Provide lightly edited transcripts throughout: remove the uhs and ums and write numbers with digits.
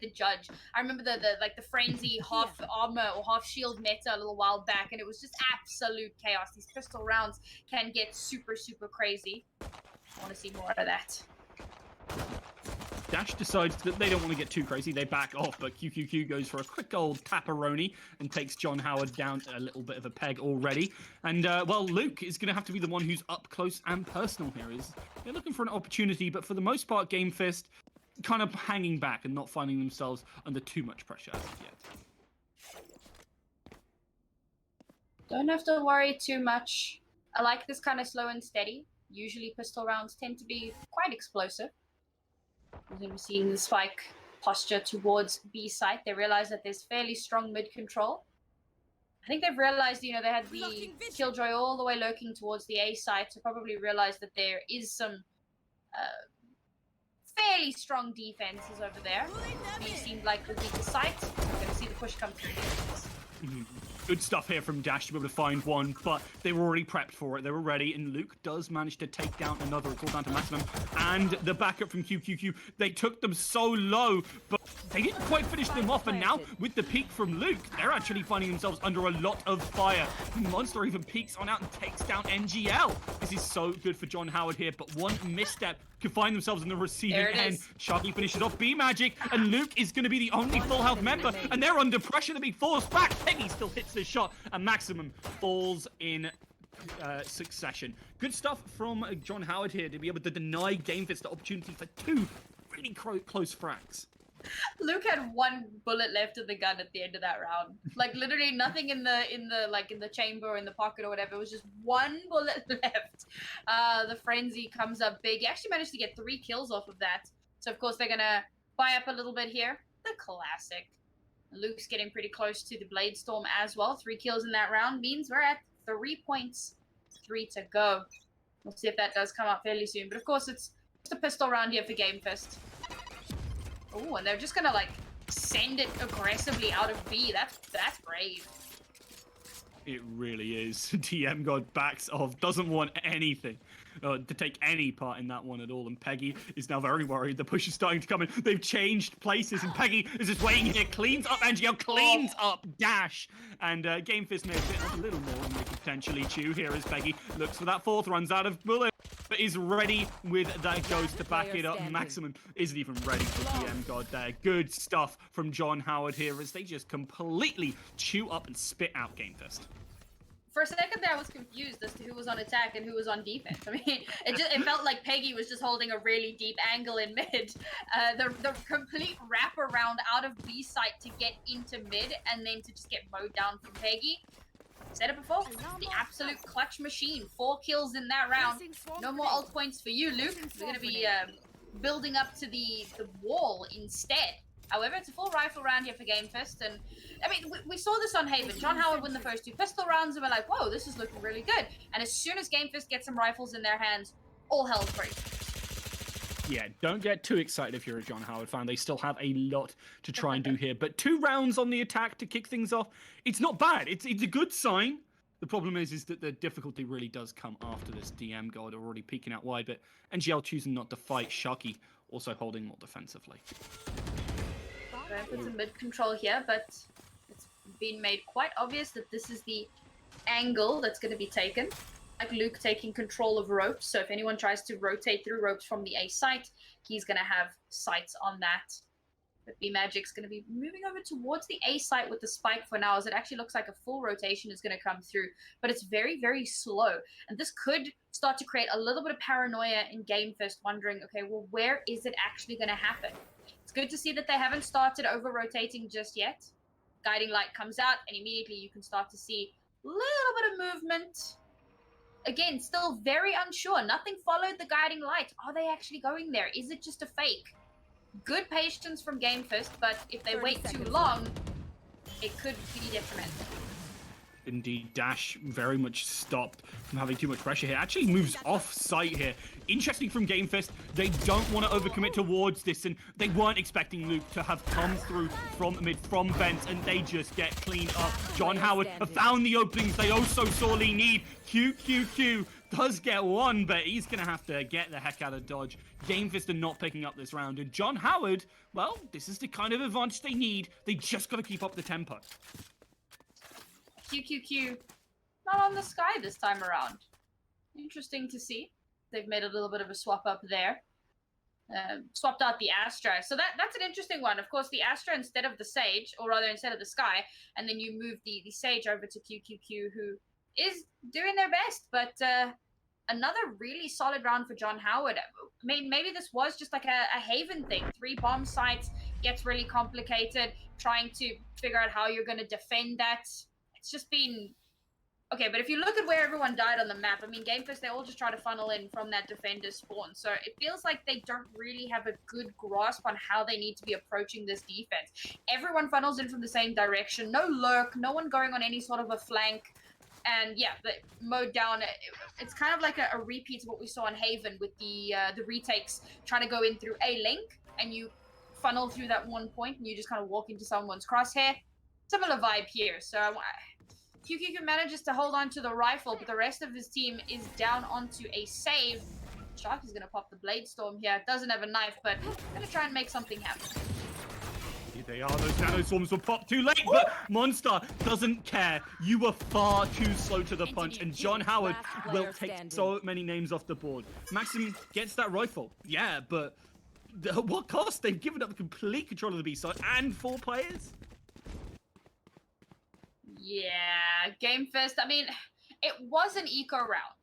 the judge. I remember the frenzy half armor or half shield meta a little while back, and it was just absolute chaos. These pistol rounds can get super, super crazy. I want to see more of that. Dash decides that they don't want to get too crazy. They back off, but QQQ goes for a quick old tapperoni and takes John Howard down a little bit of a peg already. And, well, Luke is going to have to be the one who's up close and personal here. They're looking for an opportunity, but for the most part, Game Fist kind of hanging back and not finding themselves under too much pressure as of yet. Don't have to worry too much. I like this kind of slow and steady. Usually pistol rounds tend to be quite explosive. We're seeing the spike posture towards B site. They realize that there's fairly strong mid control. I think they've realized, you know, they had the Killjoy all the way lurking towards the A site, so probably realized that there is some fairly strong defenses over there. B seemed like the weaker site. We're going to see the push come through. Good stuff here from Dash to be able to find one, but they were already prepped for it. They were ready, and Luke does manage to take down another. It's all down to Maximum. And the backup from QQQ, they took them so low, but they didn't quite finish them off. And now, with the peek from Luke, they're actually finding themselves under a lot of fire. Monster even peeks on out and takes down NGL. This is so good for John Howard here, but one misstep could find themselves in the receiving end. Sharky finishes off B Magic, and Luke is going to be the only full health member, and they're under pressure to be forced back. Peggy still hits the shot, and Maximum falls in succession. Good stuff from John Howard here to be able to deny Game Fist the opportunity for two really close frags. Luke had one bullet left in the gun at the end of that round. Like literally nothing in the chamber or in the pocket or whatever. It was just one bullet left. The frenzy comes up big. He actually managed to get 3 kills off of that. So of course they're gonna buy up a little bit here. The classic. Luke's getting pretty close to the Blade Storm as well. 3 kills in that round means we're at 3 points. 3 to go. We'll see if that does come up fairly soon. But of course it's just a pistol round here for Game Fist. Oh, and they're just gonna like send it aggressively out of B. That's brave. It really is. DM God backs off, doesn't want anything to take any part in that one at all. And Peggy is now very worried. The push is starting to come in. They've changed places, and Peggy is just waiting here. Cleans up NGL, cleans up Dash. And Game Fist may have bitten off a little more than they could potentially chew here as Peggy looks for that 4th, runs out of bullet, but is ready with that ghost to back it up. Maximum isn't even ready for DM God there. Good stuff from John Howard here as they just completely chew up and spit out Game Fist. For a second there, I was confused as to who was on attack and who was on defense. I mean, it felt like Peggy was just holding a really deep angle in mid. The complete wraparound out of B site to get into mid and then to just get mowed down from Peggy. Said it before, the absolute clutch machine. 4 kills in that round. No more ult points for you, Luke. We're going to be building up to the wall instead. However, it's a full rifle round here for Game Fist, and I mean, we saw this on Haven. John Howard win the first 2 pistol rounds, and we're like, whoa, this is looking really good. And as soon as Game Fist gets some rifles in their hands, all hell's breaking. Yeah, don't get too excited if you're a John Howard fan. They still have a lot to try and do here. But 2 rounds on the attack to kick things off, it's not bad. It's a good sign. The problem is that the difficulty really does come after this. DM God already peeking out wide, but NGL choosing not to fight. Sharky also holding more defensively. Going for some mid control here, but it's been made quite obvious that this is the angle that's going to be taken. Like Luke taking control of ropes, so if anyone tries to rotate through ropes from the A site, he's going to have sights on that. But B Magic's going to be moving over towards the A site with the spike for now, as it actually looks like a full rotation is going to come through, but it's very, very slow. And this could start to create a little bit of paranoia in Game Fist, wondering, okay, well, where is it actually going to happen? It's good to see that they haven't started over-rotating just yet. Guiding Light comes out, and immediately you can start to see a little bit of movement. Again, still very unsure. Nothing followed the Guiding Light. Are they actually going there? Is it just a fake? Good patience from Game Fist, but if they wait too long, it could be detrimental. Indeed, Dash very much stopped from having too much pressure here. Actually moves off site here. Interesting from Game Fist. They don't want to overcommit towards this, and they weren't expecting Luke to have come through from mid, from vents, and they just get cleaned up. John Howard have found the openings they oh so sorely need. QQQ does get one, but he's going to have to get the heck out of dodge. Gamefist are not picking up this round, and John Howard, well, this is the kind of advantage they need. They just got to keep up the tempo. QQQ not on the sky this time around. Interesting to see. They've made a little bit of a swap up there. Swapped out the Astra. So that's an interesting one. Of course, the Astra instead of the Sage, or rather instead of the Sky, and then you move the Sage over to QQQ, who is doing their best. But another really solid round for John Howard. Maybe this was just like a Haven thing. 3 bomb sites gets really complicated. Trying to figure out how you're going to defend that. It's just been... Okay, but if you look at where everyone died on the map, I mean, Gamefist, they all just try to funnel in from that defender spawn. So it feels like they don't really have a good grasp on how they need to be approaching this defense. Everyone funnels in from the same direction. No lurk, no one going on any sort of a flank. And yeah, the mode down, it's kind of like a repeat of what we saw in Haven with the retakes trying to go in through a link, and you funnel through that one point and you just kind of walk into someone's crosshair. Similar vibe here. So QQQ manages to hold on to the rifle, but the rest of his team is down onto a save. Shark is going to pop the Blade Storm here. Doesn't have a knife, but going to try and make something happen. Here they are. Those nano swarms were popped too late, but Monster doesn't care. You were far too slow to the punch, and John Howard will take so many names off the board. Maxim gets that rifle. Yeah, but at what cost? They've given up complete control of the B side and 4 players. Yeah, Gamefist, I mean, it was an eco round.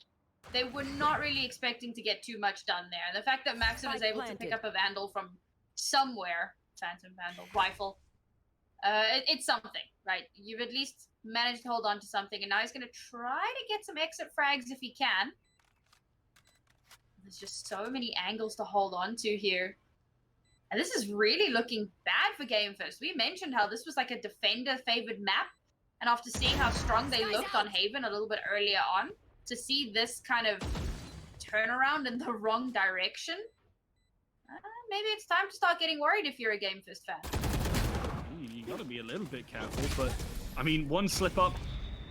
They were not really expecting to get too much done there. And the fact that Maxim is able to pick up a Vandal from somewhere, Phantom Vandal, rifle, it's something, right? You've at least managed to hold on to something, and now he's going to try to get some exit frags if he can. There's just so many angles to hold on to here. And this is really looking bad for Gamefist. We mentioned how this was like a defender-favored map. And after seeing how strong they looked on Haven a little bit earlier on, to see this kind of turnaround in the wrong direction, maybe it's time to start getting worried if you're a Gamefist fan. You gotta be a little bit careful, but I mean, one slip up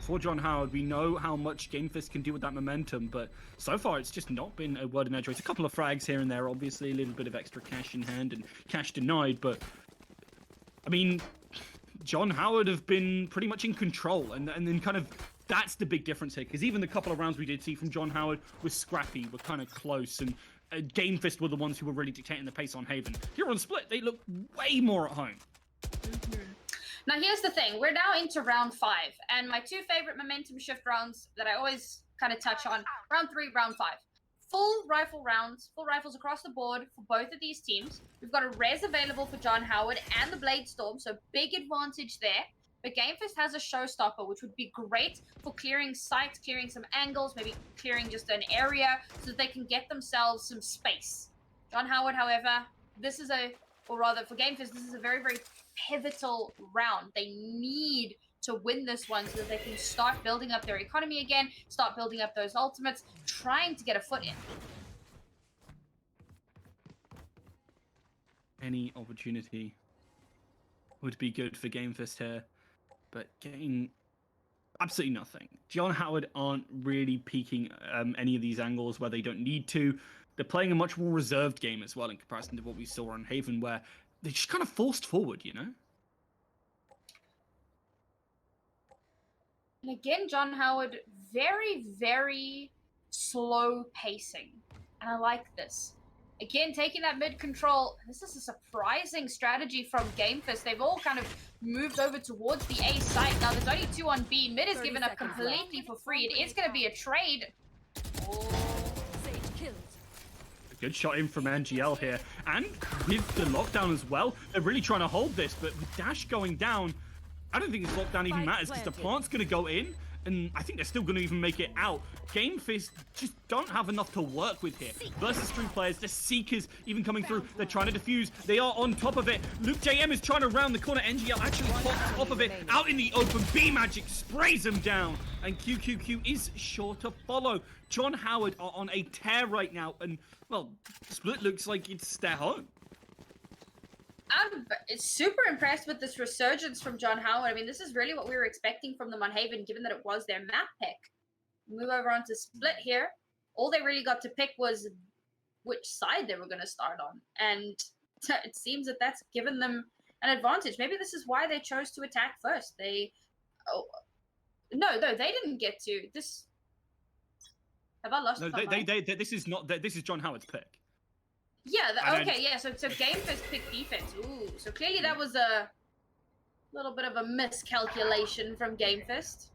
for John Howard. We know how much Gamefist can do with that momentum, but so far it's just not been a word in edge race. A couple of frags here and there, obviously, a little bit of extra cash in hand and cash denied, but I mean, John Howard have been pretty much in control, and then kind of that's the big difference here, because even the couple of rounds we did see from John Howard was scrappy, were kind of close, and Gamefist were the ones who were really dictating the pace on Haven. Here on Split, they look way more at home. Now here's the thing, we're now into round 5, and my 2 favorite momentum shift rounds that I always kind of touch on, round 3, round 5. Full rifle rounds, full rifles across the board for both of these teams. We've got a res available for John Howard and the Blade Storm, so big advantage there. But Gamefist has a showstopper, which would be great for clearing sites, clearing some angles, maybe clearing just an area so that they can get themselves some space. John Howard, however, this is or rather for Gamefist, this is a very, very pivotal round. They need to win this one so that they can start building up their economy again, start building up those ultimates, trying to get a foot in. Any opportunity would be good for Gamefist here, but getting absolutely nothing. John Howard aren't really peaking any of these angles where they don't need to. They're playing a much more reserved game as well in comparison to what we saw on Haven, where they just kind of forced forward, you know? And again, John Howard, very, very slow pacing. And I like this. Again, taking that mid control, this is a surprising strategy from Gamefist. They've all kind of moved over towards the A site. Now, there's only 2 on B. Mid is given up completely for free. It is going to be a trade. Oh. A good shot in from NGL here. And with the lockdown as well, they're really trying to hold this. But with Dash going down, I don't think this lockdown even matters, because the plant's going to go in, and I think they're still going to even make it out. Gamefist just don't have enough to work with here. Versus 3 players, the Seekers even coming through. They're trying to defuse. They are on top of it. Luke JM is trying to round the corner. NGL actually pops off of it. Out in the open, B-Magic sprays him down, and QQQ is sure to follow. John Howard are on a tear right now, and, well, Split looks like it's their home. I'm super impressed with this resurgence from John Howard. I mean, this is really what we were expecting from them on Haven, given that it was their map pick. Move over onto Split here. all they really got to pick was which side they were going to start on. And it seems that that's given them an advantage. Maybe this is why they chose to attack first. No, they didn't get to. This... Have I lost my mind? This is not... This is John Howard's pick. Yeah, okay, yeah, so GameFist picked defense. Ooh, so clearly that was a little bit of a miscalculation from GameFist.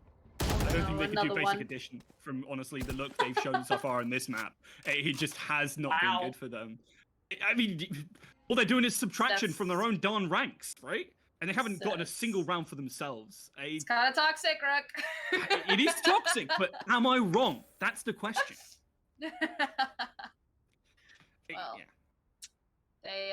I don't think they could do Basic Edition from, honestly, the look they've shown so far in this map. It just has not been good for them. I mean, all they're doing is subtraction from their own darn ranks, right? And they haven't gotten a single round for themselves. It's kind of toxic, Rook. It is toxic, but am I wrong? That's the question. Well, they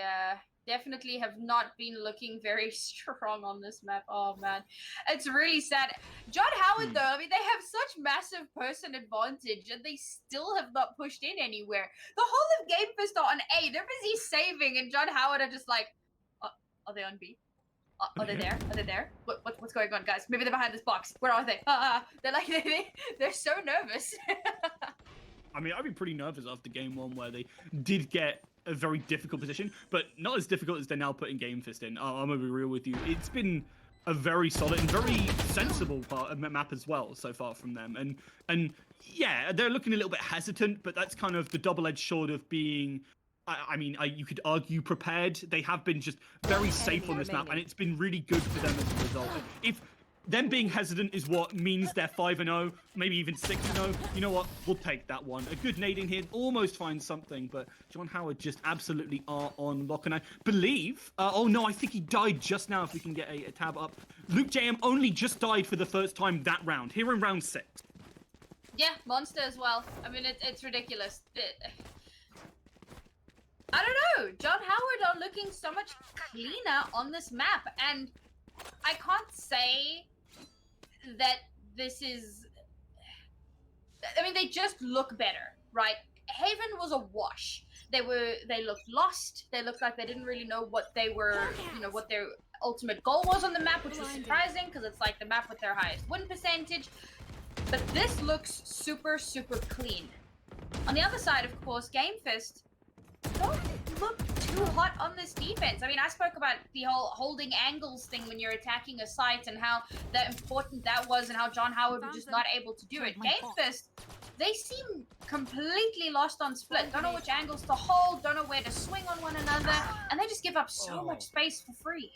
definitely have not been looking very strong on this map. Oh, man. It's really sad. John Howard, though, I mean, they have such massive person advantage, and they still have not pushed in anywhere. The whole of GameFist are on A. They're busy saving, and John Howard are just like, are they on B? Are they there? Are they there? What's going on, guys? Maybe they're behind this box. Where are they? They're like, they're so nervous. I mean, I'd be pretty nervous after game one where they did get a very difficult position, but not as difficult as they're now putting GameFist in. I'm gonna be real with you. It's been a very solid and very sensible map as well so far from them. And yeah, they're looking a little bit hesitant, but that's kind of the double-edged sword of being... I mean, you could argue prepared. They have been just very safe on this map, and it's been really good for them as a result. If them being hesitant is what means they're 5-0, maybe even 6-0, you know what? We'll take that one. A good nade in here almost finds something, but John Howard just absolutely are on lock. And I believe... oh, no, I think he died just now if we can get a tab up. Luke JM only just died for the first time that round, here in round 6. Yeah, monster as well. I mean, it's ridiculous. I don't know. John Howard are looking so much cleaner on this map, and I can't say that this is... I mean, they just look better, right? Haven was a wash. They looked lost. They looked like they didn't really know what they were, what their ultimate goal was on the map, which was surprising because it's like the map with their highest win percentage. But this looks super, super clean. On the other side, of course, GameFist don't look too hot on this defense. I mean, I spoke about the whole holding angles thing when you're attacking a site and how important that was and how John Howard was just not able to do it. GameFist, they seem completely lost on split. Don't know which angles to hold, don't know where to swing on one another, and they just give up so much space for free.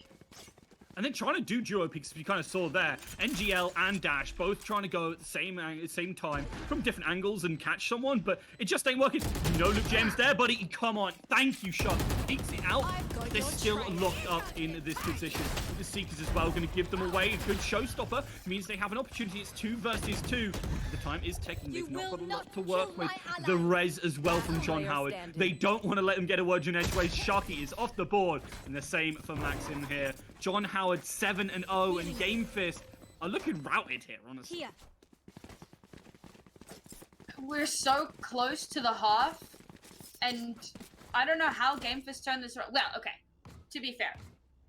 And then trying to do duo picks, you kind of saw there. NGL and Dash both trying to go at the same time from different angles and catch someone, but it just ain't working. No Luke James there, buddy. Come on. Thank you, Shot. Eats it out. They're still locked up in this position. The Seekers as well going to give them away. A good showstopper means they have an opportunity. It's 2 versus 2. The time is ticking. They've not got a lot to work with. The res as well from John Howard. They don't want to let them get a word in edgeways. Sharky is off the board. And the same for Maxim here. John Howard 7-0, and GameFist are looking routed here, honestly. We're so close to the half, and I don't know how GameFist turned this around. Well, okay, to be fair.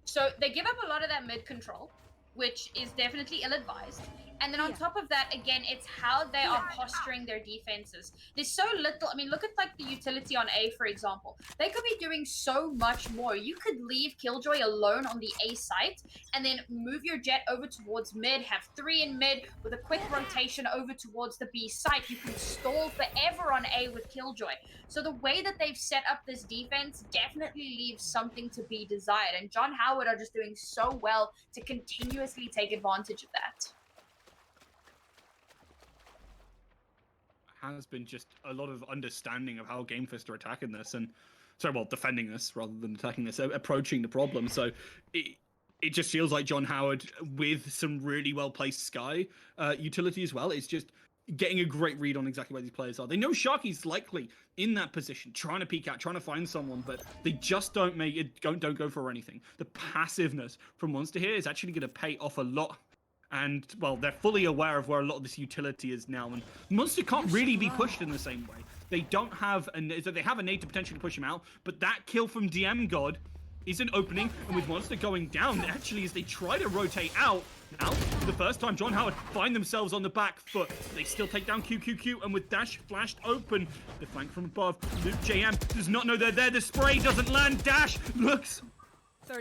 So they give up a lot of that mid control, which is definitely ill-advised. And then on top of that, again, it's how they are posturing their defenses. There's so little. I mean, look at like the utility on A, for example. They could be doing so much more. You could leave Killjoy alone on the A site and then move your jet over towards mid, have 3 in mid with a quick rotation over towards the B site. You can stall forever on A with Killjoy. So the way that they've set up this defense definitely leaves something to be desired. And John Howard are just doing so well to continuously take advantage of that. Has been just a lot of understanding of how GameFist are attacking this and defending this rather than attacking this, approaching the problem. So it just feels like John Howard with some really well placed Sky utility as well. It's just getting a great read on exactly where these players are. They know Sharky's likely in that position, trying to peek out, trying to find someone, but they just don't make it. Don't go for anything. The passiveness from Monster here is actually going to pay off a lot. And, well, they're fully aware of where a lot of this utility is now. And Monster can't really be pushed in the same way. They don't have they have a nade to potentially push him out. But that kill from DM God is an opening, and with Monster going down, actually, as they try to rotate out, now, for the first time, John Howard find themselves on the back foot. They still take down QQQ, and with Dash flashed open, the flank from above, Luke JM does not know they're there. The spray doesn't land. Dash looks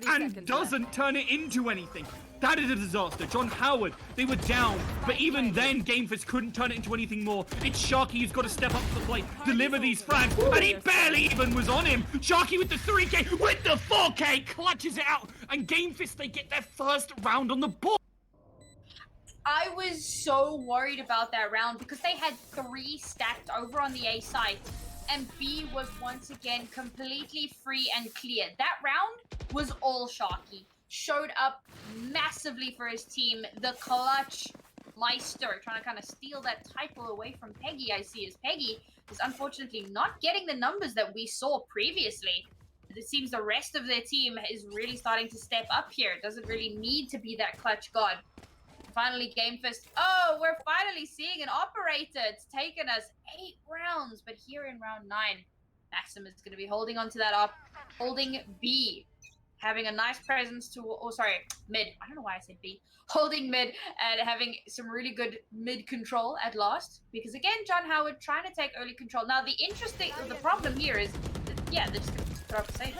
and doesn't turn it into anything. That is a disaster. John Howard, they were down, but even then, GameFist couldn't turn it into anything more. It's Sharky who's got to step up to the plate, deliver these frags, and he barely even was on him. Sharky with the 3K, with the 4K, clutches it out, and GameFist, they get their first round on the board. I was so worried about that round because they had 3 stacked over on the A side, and B was once again completely free and clear. That round was all Sharky. Showed up massively for his team. The clutch Meister trying to kind of steal that title away from Peggy, I see, as Peggy is unfortunately not getting the numbers that we saw previously. It seems the rest of their team is really starting to step up here. It doesn't really need to be that clutch god. Finally, GameFist. Oh, we're finally seeing an operator. It's taken us 8 rounds, but here in round 9, Maxim is going to be holding on to that up, holding B, having a nice presence to, mid. I don't know why I said B. Holding mid and having some really good mid control at last. Because again, John Howard trying to take early control. Now, the problem here is, that, yeah, they're just going to throw up a safe.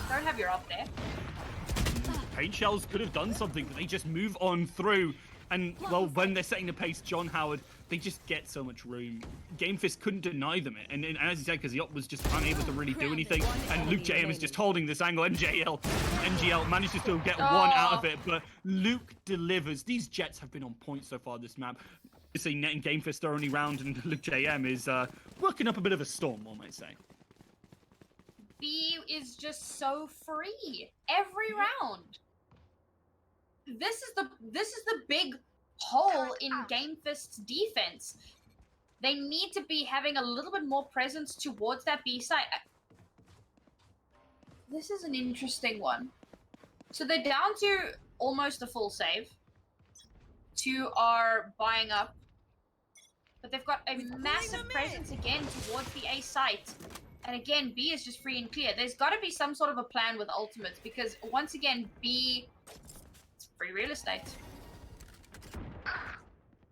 Don't have your op there. Paint shells could have done something, but they just move on through. And, well, when they're setting the pace, John Howard, they just get so much room. GameFist couldn't deny them it. And as you said, because the op was just unable to really do anything. And Luke JM is just holding this angle. NGL managed to still get 1 out of it. But Luke delivers. These Jets have been on point so far this map. Obviously, Net and GameFist are only round, and Luke JM is working up a bit of a storm, one might say. B is just so free every round. This is the big hole in GameFist's defense. They need to be having a little bit more presence towards that B side. This is an interesting one. So they're down to almost a full save. 2 are buying up. But they've got a massive presence again towards the A site. And again, B is just free and clear. There's got to be some sort of a plan with ultimates because once again, B, it's free real estate.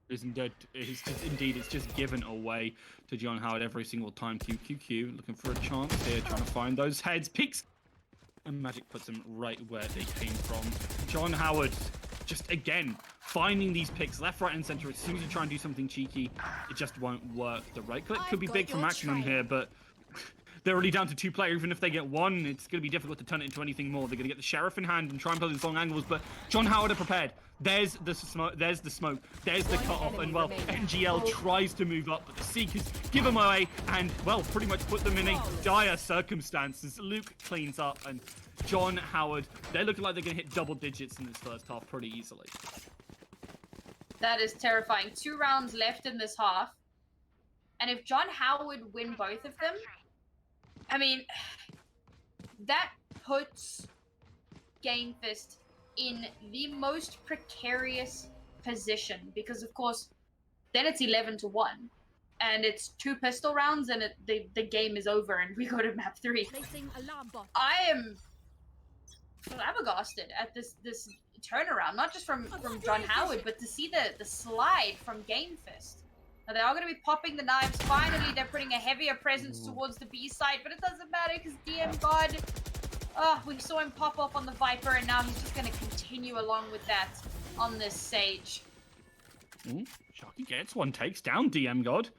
Isn't it? It's just given away to John Howard every single time. QQQ looking for a chance here, trying to find those heads. Peeks. And Magic puts them right where they came from. John Howard, just again, finding these picks left, right, and center. As soon as you try and do something cheeky, it just won't work. The right click could be big for Maximum here, but they're already down to 2 players. Even if they get 1, it's going to be difficult to turn it into anything more. They're going to get the Sheriff in hand and try and play these long angles, but John Howard are prepared. There's the smoke, there's the cutoff, and well, NGL tries to move up, but the Seekers give them away, and well, pretty much put them in a dire circumstances. Luke cleans up, and John Howard, they're looking like they're going to hit double digits in this first half pretty easily. That is terrifying. 2 rounds left in this half, and if John Howard win both of them, I mean, that puts GameFist in the most precarious position because, of course, then it's 11-1, and it's 2 pistol rounds, and the game is over, and we go to map 3. I am flabbergasted at this turnaround, not just from John Howard, but to see the slide from GameFist. Now, they are going to be popping the knives. Finally, they're putting a heavier presence towards the B side, but it doesn't matter because DM God, we saw him pop off on the Viper, and now he's just going to continue along with that on this Sage. Sharky gets 1, takes down DM God.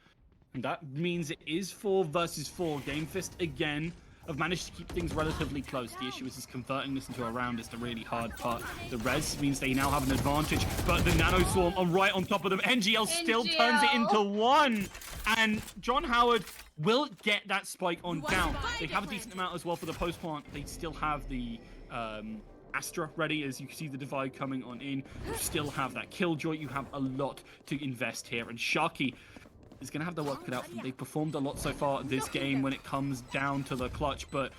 And that means it is 4 versus 4. GameFist again have managed to keep things relatively close. The issue is converting this into a round is the really hard part. The res means they now have an advantage, but the Nano Swarm are right on top of them. NGL still turns it into 1, and John Howard will get that spike on down. They have a decent amount as well for the post plant. They still have the Astra ready, as you can see the divide coming on in. You still have that Killjoy. You have a lot to invest here, and Sharky is going to have their work cut out for them. They've performed a lot so far this game when it comes down to the clutch, but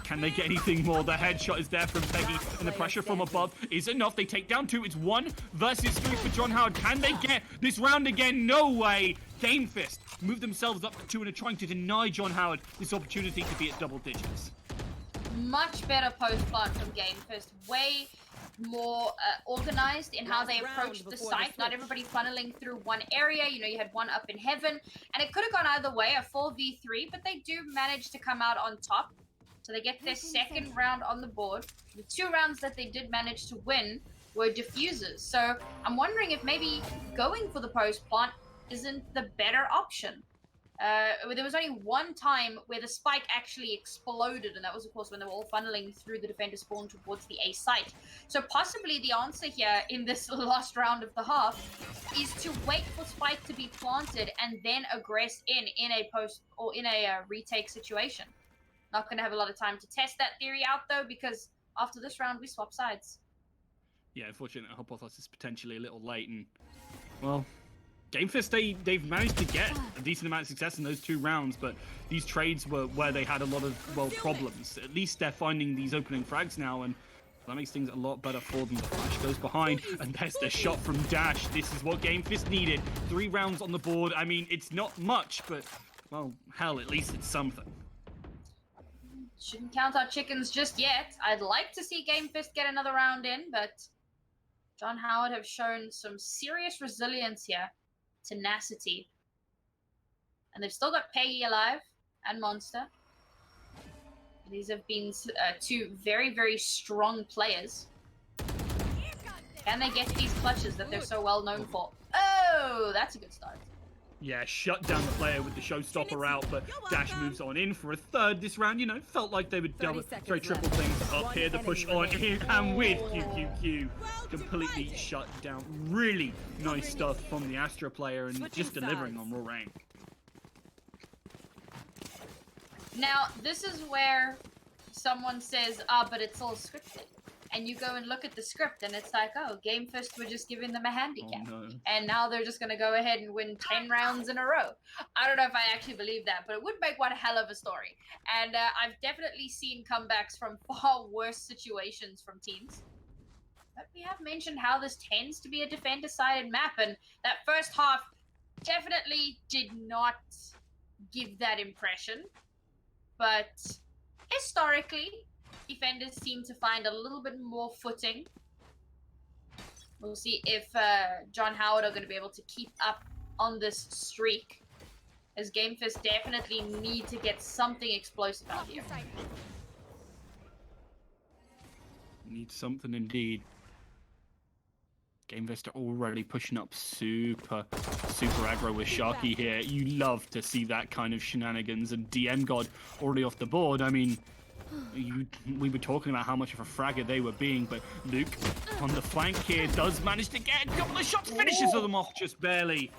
can they get anything more? The headshot is there from Peggy, and the pressure from above is enough. They take down 2. It's 1 versus 3 for John Howard. Can they get this round again? No way. GameFist move themselves up to 2 and are trying to deny John Howard this opportunity to be at double digits. much better post plant from Game First. Way more organized in how they approached the site. Not everybody funneling through one area. You know, you had one up in heaven, and it could have gone either way, a 4v3, but they do manage to come out on top. So they get their second round on the board. The 2 rounds that they did manage to win were diffusers. So I'm wondering if maybe going for the post plant isn't the better option. There was only one time where the spike actually exploded, and that was, of course, when they were all funneling through the defender spawn towards the A site. So possibly the answer here in this last round of the half is to wait for spike to be planted and then aggress in a post or in a retake situation. Not going to have a lot of time to test that theory out, though, because after this round, we swap sides. Yeah, unfortunately, Hypothesis is potentially a little late, and, well, Game Fist, they've managed to get a decent amount of success in those 2 rounds, but these trades were where they had a lot of, well, problems. At least they're finding these opening frags now, and that makes things a lot better for them. The flash goes behind, and there's the shot from Dash. This is what Game Fist needed. 3 rounds on the board. I mean, it's not much, but, well, hell, at least it's something. Shouldn't count our chickens just yet. I'd like to see Game Fist get another round in, but John Howard have shown some serious resilience here. Tenacity. And they've still got Peggy alive and Monster. These have been 2 very, very strong players. Can they get these clutches that they're so well known for? Oh, that's a good start. Yeah, shut down the player with the showstopper out, but Dash moves on in for a 3rd this round. You know, felt like they would triple things up here. The push on in, and with QQQ completely shut down. Really nice stuff from the Astra player, and just delivering on raw rank. Now, this is where someone says, but it's all scripted. And you go and look at the script, and it's like, oh, Game First were just giving them a handicap. Oh, no. And now they're just going to go ahead and win 10 rounds in a row. I don't know if I actually believe that, but it would make one hell of a story. And I've definitely seen comebacks from far worse situations from teams. But we have mentioned how this tends to be a defender-sided map, and that first half definitely did not give that impression. But historically, defenders seem to find a little bit more footing. We'll see if John Howard are going to be able to keep up on this streak, as Game Fist definitely need to get something explosive out here. Need something indeed. Game Fist are already pushing up super aggro with Sharky here. You love to see that kind of shenanigans, and DM God already off the board. I mean, we were talking about how much of a fragger they were being, but Luke on the flank here does manage to get a couple of shots, finishes them off just barely.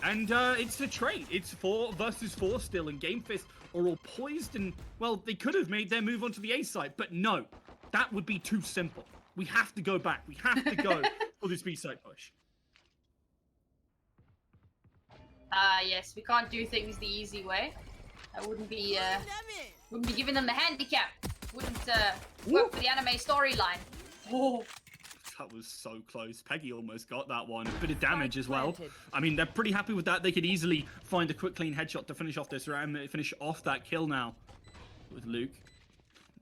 And it's a trade. It's 4 versus 4 still, and Game Fist are all poised, and, well, they could have made their move onto the A side, but no, that would be too simple. We have to go back. We have to go for this B side push. Yes, we can't do things the easy way. That wouldn't be giving them the handicap. Wouldn't work for the anime storyline. Oh. That was so close. Peggy almost got that one. A bit of damage as well. I mean, they're pretty happy with that. They could easily find a quick, clean headshot to finish off this round, finish off that kill now with Luke.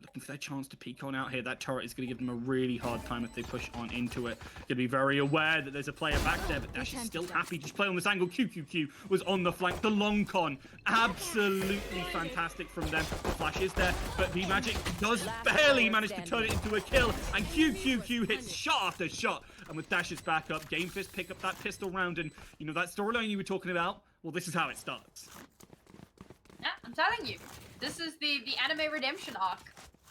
Looking for their chance to peek on out here. That turret is going to give them a really hard time if they push on into it. Going to be very aware that there's a player back there, but Dash is still happy. Just play on this angle. QQQ was on the flank. The long con, absolutely fantastic from them. The flash is there, but B-Magic does barely manage to turn it into a kill, and QQQ hits shot after shot. And with Dash's backup, Game Fist pick up that pistol round, and you know that storyline you were talking about? Well, this is how it starts. Yeah, I'm telling you. This is the anime redemption arc.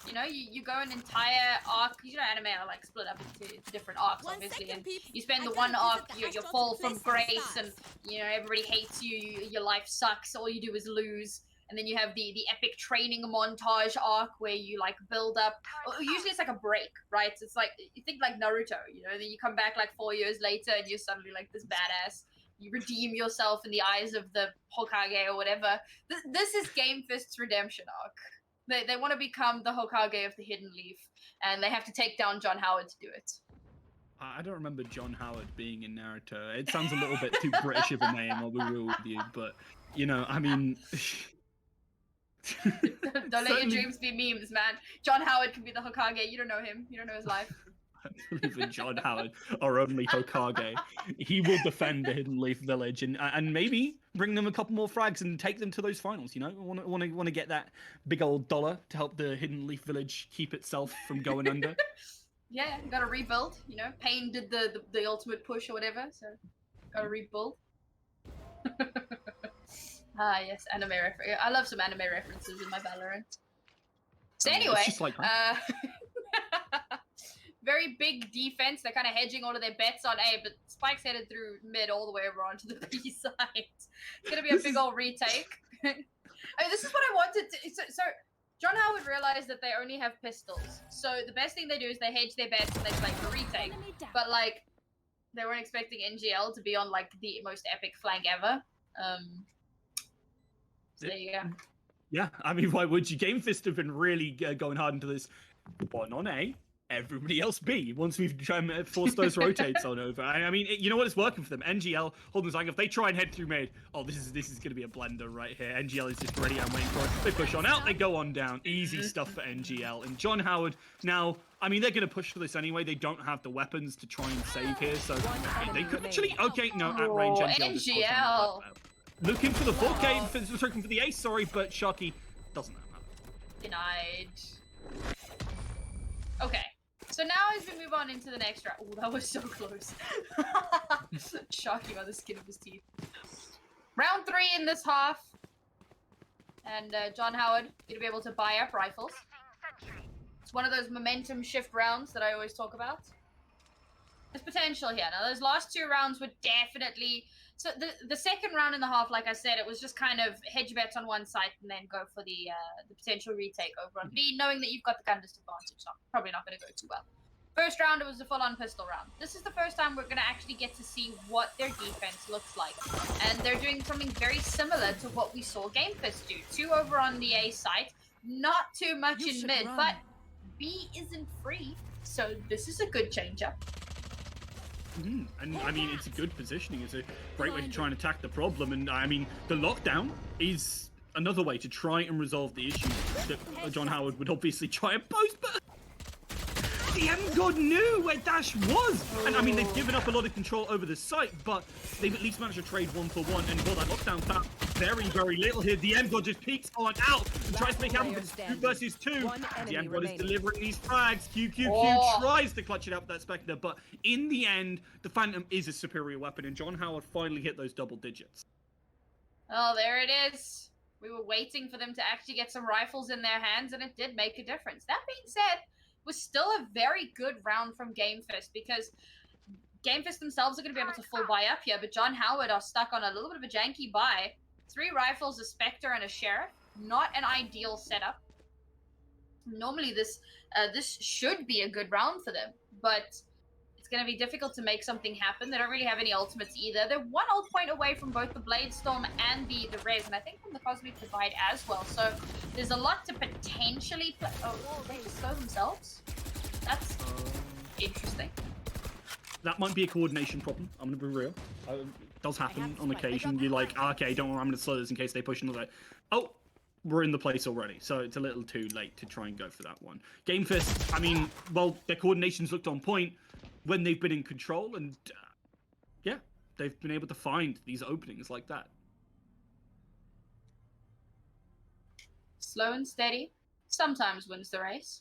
You know, you go an entire arc, you know, anime are like split up into different arcs, obviously, and you spend the one arc, you fall from grace, and, you know, everybody hates you, your life sucks, all you do is lose, and then you have the epic training montage arc where you, like, build up, usually it's like a break, right? It's like, you think like Naruto, you know, then you come back like 4 years later, and you're suddenly like this badass. You redeem yourself in the eyes of the Hokage or whatever. This is Game Fist's redemption arc. They want to become the Hokage of the Hidden Leaf, and they have to take down John Howard to do it. I don't remember John Howard being in Naruto. It sounds a little bit too British of a name, I'll be real with you, but, you know, I mean, Don't let your dreams be memes, man. John Howard can be the Hokage. You don't know him. You don't know his life. I believe in John Howard, our only Hokage. He will defend the Hidden Leaf Village and maybe bring them a couple more frags and take them to those finals. You know, want to get that big old dollar to help the Hidden Leaf Village keep itself from going under. Yeah, gotta rebuild. You know, Pain did the ultimate push or whatever, so gotta rebuild. Ah, yes, anime reference. I love some anime references in my Valorant. So anyway, it's just like very big defense. They're kind of hedging all of their bets on A, but Spike's headed through mid all the way over onto the B side. It's gonna be a big old retake. I mean, this is what I wanted to. So John Howard realized that they only have pistols. So the best thing they do is they hedge their bets and they play for retake. But like, they weren't expecting NGL to be on like the most epic flank ever. So there you go. Yeah, I mean, why would you? Game Fist have been really going hard into this. One on A, everybody else B. Once we've tried to force those rotates on over, I mean, you know what? It's working for them. NGL holding like if they try and head through mid, oh, this is going to be a blender right here. NGL is just ready and waiting for it. They push on out, they go on down. Easy stuff for NGL and John Howard. Now, I mean, they're going to push for this anyway. They don't have the weapons to try and save here, so they could actually. Okay, no, at range NGL. Looking for the 4K, looking for the ace, sorry, but Sharky doesn't have that. Denied. Okay, so now as we move on into the next round. Oh, that was so close. Sharky by the skin of his teeth. Round 3 in this half. And John Howard going to be able to buy up rifles. It's one of those momentum shift rounds that I always talk about. There's potential here. Now, those last 2 rounds were definitely... So the second round in the half, like I said, it was just kind of hedge bets on one side and then go for the potential retake over on B, knowing that you've got the gun disadvantage. So probably not going to go too well. First round, it was a full-on pistol round. This is the first time we're going to actually get to see what their defense looks like. And they're doing something very similar to what we saw Game Fist do. 2 over on the A site, not too much in mid, but B isn't free. So this is a good change-up. And I mean, it's a good positioning. It's a great way to try and attack the problem. And I mean, the lockdown is another way to try and resolve the issues that John Howard would obviously try and pose. But the M-God knew where Dash was. And I mean, they've given up a lot of control over the site, but they've at least managed to trade 1-for-1. And while that lockdown found very, very little here, the M-God just peeks on out and tries to make happen, but it's 2 versus 2. The M-God is delivering these frags. QQQ tries to clutch it out with that Spectre, but in the end, the Phantom is a superior weapon, and John Howard finally hit those double digits. Oh, there it is. We were waiting for them to actually get some rifles in their hands, and it did make a difference. That being said, it was still a very good round from Game Fist, because Game Fist themselves are going to be able to full buy up here, but John Howard are stuck on a little bit of a janky buy. 3 rifles, a Spectre, and a Sheriff. Not an ideal setup. Normally this should be a good round for them, but it's going to be difficult to make something happen. They don't really have any ultimates either. They're 1 ult point away from both the Blade Storm and the Res, and I think from the Cosmic Divide as well. So there's a lot to potentially play. Oh, they just slow themselves? That's interesting. That might be a coordination problem. I'm going to be real. It does happen on occasion. You're like, okay, don't worry, I'm going to slow this in case they push another. Oh, we're in the place already, so it's a little too late to try and go for that one. Game Fist, I mean, well, their coordination's looked on point when they've been in control, and yeah, they've been able to find these openings like that. Slow and steady sometimes wins the race.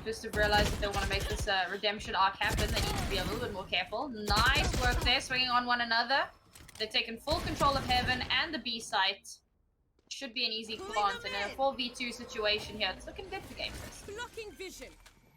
Just have realized that they want to make this redemption arc happen. They need to be a little bit more careful. Nice work there, swinging on one another. They've taken full control of Heaven and the B site. Should be an easy plant in a 4v2 situation here. It's looking good for Game Fist. Blocking vision.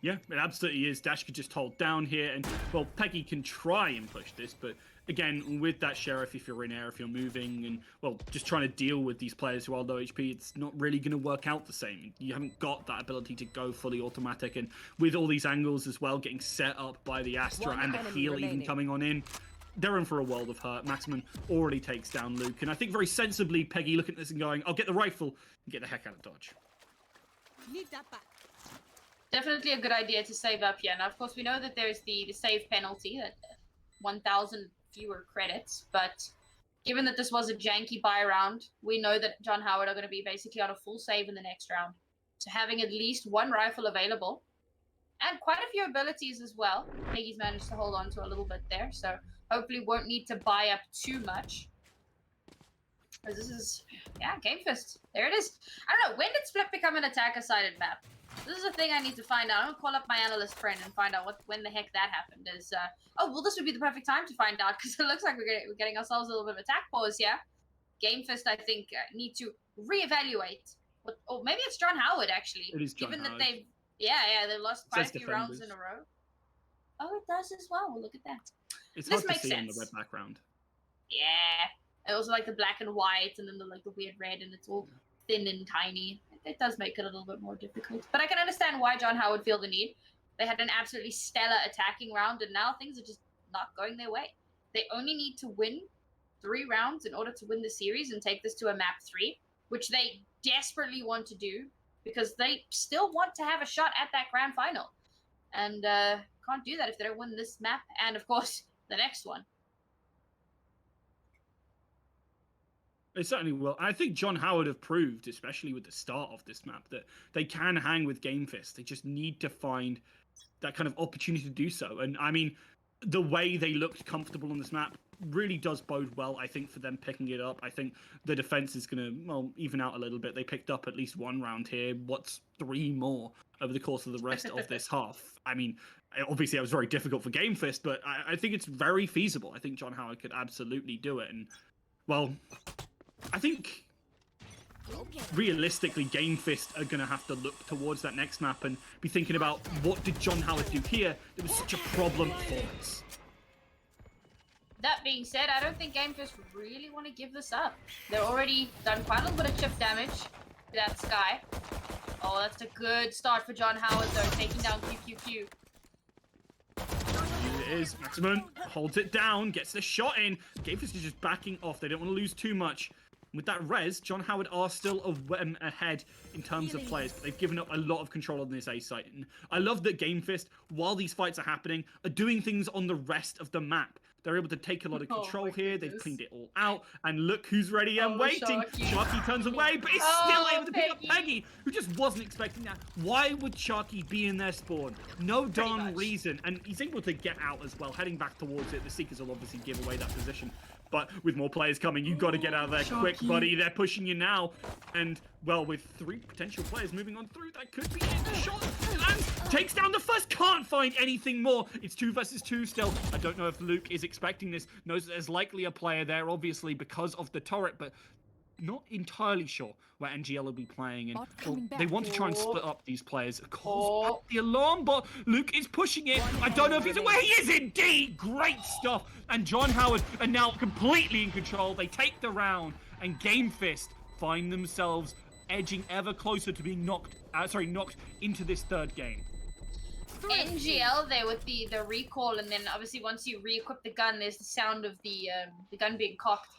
Yeah, it absolutely is. Dash could just hold down here, and well, Peggy can try and push this, but again, with that Sheriff, if you're in air, if you're moving, and well, just trying to deal with these players who are low HP, it's not really going to work out the same. You haven't got that ability to go fully automatic, and with all these angles as well, getting set up by the Astra and the heal even coming on in, they're in for a world of hurt. Maximin already takes down Luke, and I think very sensibly, Peggy looking at this and going, I'll get the rifle and get the heck out of dodge. Leave that back. Definitely a good idea to save up here. Now, of course, we know that there's the save penalty, that 1,000 fewer credits, but given that this was a janky buy round, we know that John Howard are going to be basically on a full save in the next round. So having at least one rifle available, and quite a few abilities as well. Peggy's managed to hold on to a little bit there, so hopefully won't need to buy up too much. This is, yeah, Game Fist. There it is. I don't know, when did Split become an attacker-sided map? This is a thing I need to find out. I'm gonna call up my analyst friend and find out when the heck that happened. Oh, well, this would be the perfect time to find out, because it looks like we're getting ourselves a little bit of attack pause here. Game Fist, I think, need to reevaluate. Or maybe it's John Howard, actually. It is John given Howard. that they've lost quite a few rounds in a row. Oh, it does as well. Well, look at that. It's This hard to makes see on the sense. red background. Yeah. It was like the black and white, and then the weird red, and it's all thin and tiny. It does make it a little bit more difficult. But I can understand why John Howard feel the need. They had an absolutely stellar attacking round, and now things are just not going their way. They only need to win 3 rounds in order to win the series and take this to a map 3, which they desperately want to do because they still want to have a shot at that grand final. And can't do that if they don't win this map and, of course, the next one. They certainly will. I think John Howard have proved, especially with the start of this map, that they can hang with Game Fist. They just need to find that kind of opportunity to do so. And I mean, the way they looked comfortable on this map really does bode well, I think, for them picking it up. I think the defense is going to, well, even out a little bit. They picked up at least 1 round here. What's 3 more over the course of the rest of this half? I mean, obviously, it was very difficult for Game Fist, but I think it's very feasible. I think John Howard could absolutely do it. And, well, I think realistically, Game Fist are going to have to look towards that next map and be thinking about what did John Howard do here that was such a problem for us. That being said, I don't think Game Fist really want to give this up. They're already done quite a little bit of chip damage to that Sky. Oh, that's a good start for John Howard, though, taking down QQQ. Here it is. Maximum holds it down, gets the shot in. Game Fist is just backing off. They don't want to lose too much. With that res, John Howard are still ahead in terms of players, but they've given up a lot of control on this A site. And I love that Game Fist, while these fights are happening, are doing things on the rest of the map. They're able to take a lot of control here. They've cleaned it all out. And look who's ready and waiting. Sharky turns away, but is still able to pick up Peggy, who just wasn't expecting that. Why would Sharky be in their spawn? No darn reason. And he's able to get out as well, heading back towards it. The Seekers will obviously give away that position. But with more players coming, you've got to get out of there quick, buddy. They're pushing you now. And, well, with 3 potential players moving on through, that could be it. The shot lands, takes down the first, can't find anything more. It's 2 versus 2 still. I don't know if Luke is expecting this. Knows that there's likely a player there, obviously, because of the turret, but not entirely sure where NGL will be playing. And well, they want to try and split up these players. Of course, the alarm, but Luke is pushing it. I don't know if he's aware. He is indeed. Great stuff. And John Howard are now completely in control. They take the round, and Game Fist find themselves edging ever closer to being knocked into this 3rd game. NGL there with the recall, and then obviously once you re-equip the gun, there's the sound of the gun being cocked.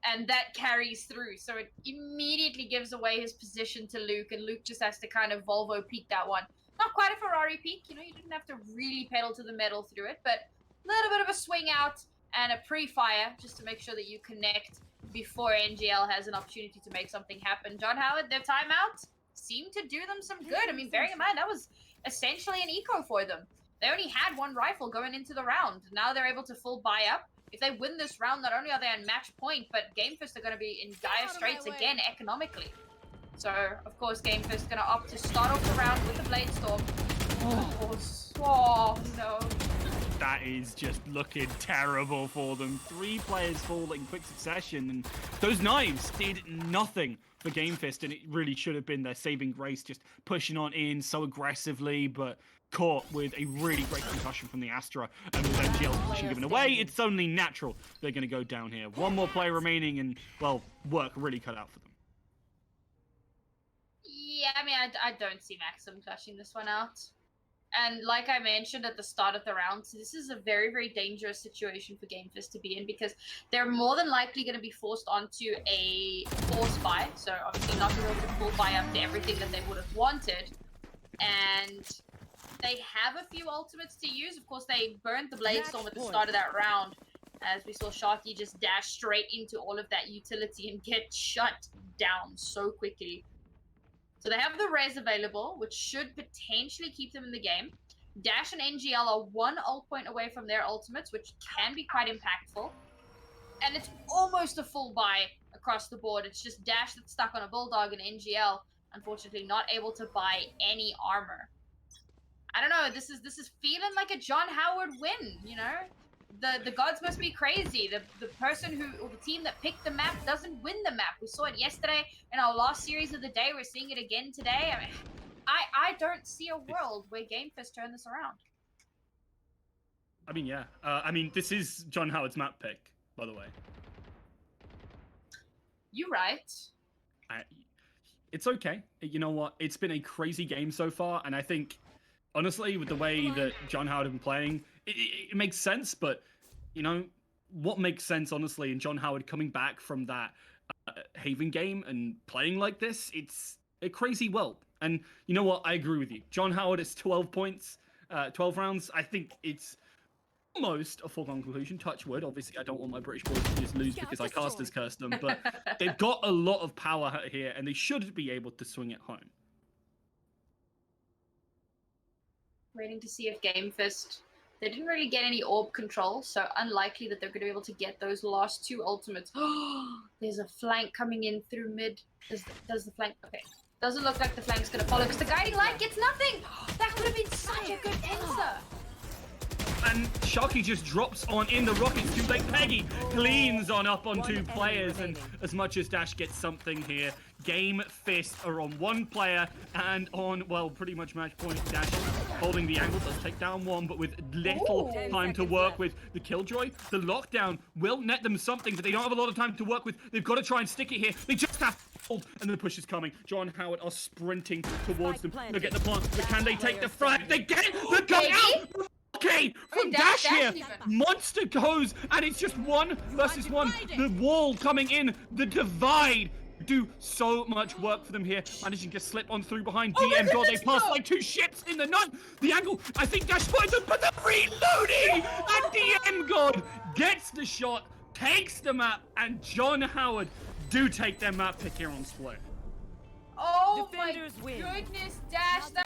And that carries through, so it immediately gives away his position to Luke, and Luke just has to kind of Volvo peek that one. Not quite a Ferrari peek, you know, you didn't have to really pedal to the metal through it, but a little bit of a swing out and a pre-fire just to make sure that you connect before NGL has an opportunity to make something happen. John Howard, their timeout seemed to do them some good. I mean, bearing in mind, that was essentially an eco for them. They only had 1 rifle going into the round. Now they're able to full buy up. If they win this round, not only are they on match point, but Game Fist are going to be in dire straits again economically. So, of course, Game Fist going to opt to start off the round with the Blade Storm. Oh, no. That is just looking terrible for them. 3 players fall in quick succession, and those knives did nothing for Game Fist, and it really should have been their saving grace, just pushing on in so aggressively, but caught with a really great concussion from the Astra, and with NGL's position given away, it's only natural they're going to go down here. 1 more player remaining, and, well, work really cut out for them. Yeah, I mean, I don't see Maxim clutching this one out. And like I mentioned at the start of the round, this is a very, very dangerous situation for Game Fist to be in, because they're more than likely going to be forced onto a force buy, so obviously not going to be able to full buy up to everything that they would have wanted. And they have a few ultimates to use. Of course, they burned the Blade Storm at the start of that round. As we saw Sharky just dash straight into all of that utility and get shut down so quickly. So they have the res available, which should potentially keep them in the game. Dash and NGL are 1 ult point away from their ultimates, which can be quite impactful. And it's almost a full buy across the board. It's just Dash that's stuck on a Bulldog and NGL, unfortunately, not able to buy any armor. I don't know. This is feeling like a John Howard win. You know, the gods must be crazy. The person or the team that picked the map doesn't win the map. We saw it yesterday in our last series of the day. We're seeing it again today. I mean, I don't see a world where GameFist turn this around. I mean, yeah. I mean, this is John Howard's map pick, by the way. You right. It's okay. You know what? It's been a crazy game so far, and I think, honestly, with the way that John Howard has been playing, it makes sense. But, you know, what makes sense, honestly, in John Howard coming back from that Haven game and playing like this, it's a crazy world. And you know what? I agree with you. John Howard is 12 points, 12 rounds. I think it's almost a foregone conclusion. Touch wood. Obviously, I don't want my British boys to just lose because I casters cursed them. But they've got a lot of power here, and they should be able to swing it home. Waiting to see if GameFist... They didn't really get any orb control, so unlikely that they're going to be able to get those last 2 ultimates. There's a flank coming in through mid. Does the flank... Okay. Doesn't look like the flank's going to follow because the guiding light gets nothing! That would have been such a good answer! And Sharky just drops on in the rockets. Too late. Peggy cleans on up on 2 players, and as much as Dash gets something here, Game Fist are on 1 player and on, well, pretty much match point. Dash holding the angle, does take down 1, but with little time to work with the Killjoy. The lockdown will net them something, but they don't have a lot of time to work with. They've got to try and stick it here. They just have to hold, and the push is coming. John Howard are sprinting towards them. They'll get the plant, but can they take the frag? They get the gun out! Okay, from Dash here, Monster goes, and it's just 1 versus 1. The wall coming in, the divide. Do so much work for them here, managing to slip on through behind DM God. They pass like 2 ships in the night. The angle, I think Dash finds them, but they're reloading, and DM God gets the shot, takes the map, and John Howard do take their map pick here on Split. Oh my goodness, Dash.